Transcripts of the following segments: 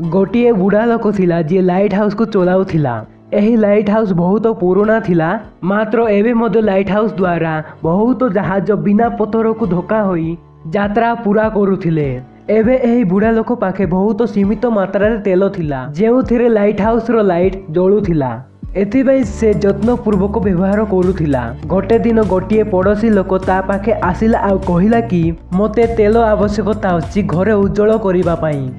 गोटे बुढ़ा लोक थिला जे लाइट हाउस को चलाउथिला। एही लाइट हाउस बहुत पुराना थिला, मात्र एबे मध्य लाइट हाउस द्वारा बहुत जहाज बिना पत्थर को धोका होई यात्रा पूरा करुथिले। एबे एही बुढ़ा लोक पाखे बहुत सीमित मात्रा रे तेल थिला, जेउथिरे लाइट हाउस रो लाइट जळुथिला। एथिबाई से जत्न पूर्वक व्यवहार करुथिला। गोटे दिन गोटे पड़ोसी लोक ता पाखे आसिला आ कहिला कि मते तेल आवश्यकता अछि घरे उज्जवल करिबा पई।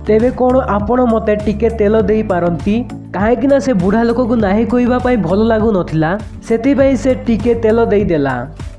तेबे कोन आपण मते टिके तेल देई पारंती? काहेकि ना से बुढ़ा लोक को नाही कहिबा पई भल लागु नथिला, सेतिबाई से टिके तेल देई देला।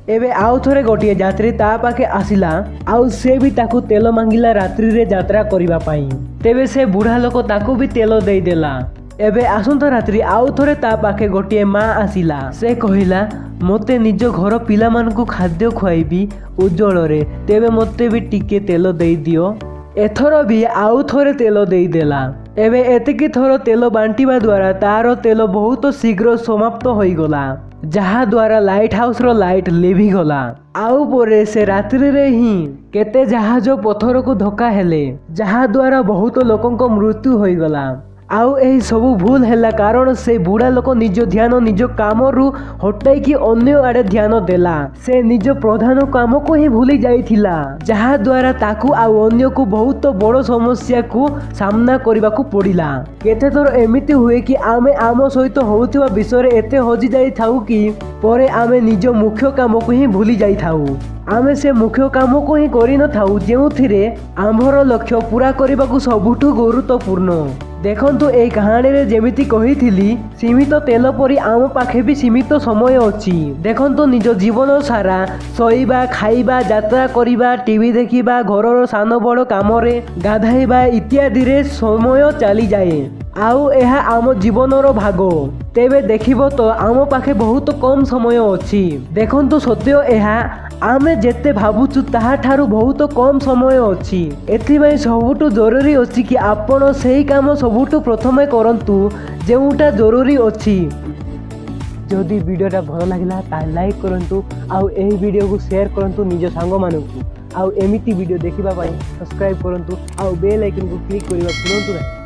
एबे आउ थरे गोटे यात्री ता पाखे आसिला आउ से भी ताकू तेल मांगिला रात्रि रे यात्रा करिबा पई। तेबे से बुढ़ा लोक ताकू भी तेल देई देला। एबे आसंता रात्रि आउ थरे ता पाखे गोटे माँ आसिला। से कहिला मते निज घर पिला मान को खाद्य खुआइबी उज्जवल रे, तेबे मते भी टिके तेल देई दियो। एथर भी आउ थरे तेल देई देला। एबे एतिकी थर तेल बांटिबा द्वारा तार तेल बहुत शीघ्र समाप्त होई गला, जहा द्वारा लाइट हाउस रो लाइट लिभि गला। आउ पोरे से रात्रि रे ही केते जहाज पत्थर को धोका हेले, जहा द्वारा बहुत लोकंक मृत्यु होई गला। आउ एही सबु भूल हैला कारण से बुढ़ा लोक निज ध्यान निज काम रु हटाई कि अन्य आड़े ध्यान देला। से निज प्रधान काम को ही भूली जाइथिला, जहा द्वारा ताकू आउ अन्य को बहुत बड़ समस्या को सामना करबा को पड़िला। केते थर एमिति हुए कि आमे आम सहित होउथिबा विषय एते हजि जाई थाउ कि परे आमे निज मुख्य काम को ही भूली जाई थाउ। आमे से मुख्य काम को ही करि न थाउ जेउथिरे आंभर लक्ष्य पूरा करबा को सबुठु गुरुत्वपूर्ण। देखंतु ए कहानी रे जेमिति कहिथिली सीमित तेल परी आम पाखे भी सीमित समय अछि। देखंतु निज जीवन सारा सोइबा खाइबा यात्रा करिबा टीवी देखिबा घरर सान बड़ काम रे गाधाइबा इत्यादि रे समय चली जाए, आउ एहा आम जीवनर भागो। तेबे देखिबो तो आम पाखे बहुत कम समय अछि। देखंतु सत्य एहा आमे जेते भाबुचु ताहा ठारू बहुत कम समय अछि। एथिबाई सबुठु जरूरी अछि कि आपण सेही काम सबुठु प्रथमे करंतु जेउटा जरूरी अछि। जदि वीडियोटा भल लागिला ता लाइक करंतु, आउ एही वीडियो को शेयर करंतु निज सांग मानकु। आउ एमिति वीडियो देखिबा पई सब्सक्राइब करंतु, आउ बेल आइकन को क्लिक करिबा भूलंतु नाही।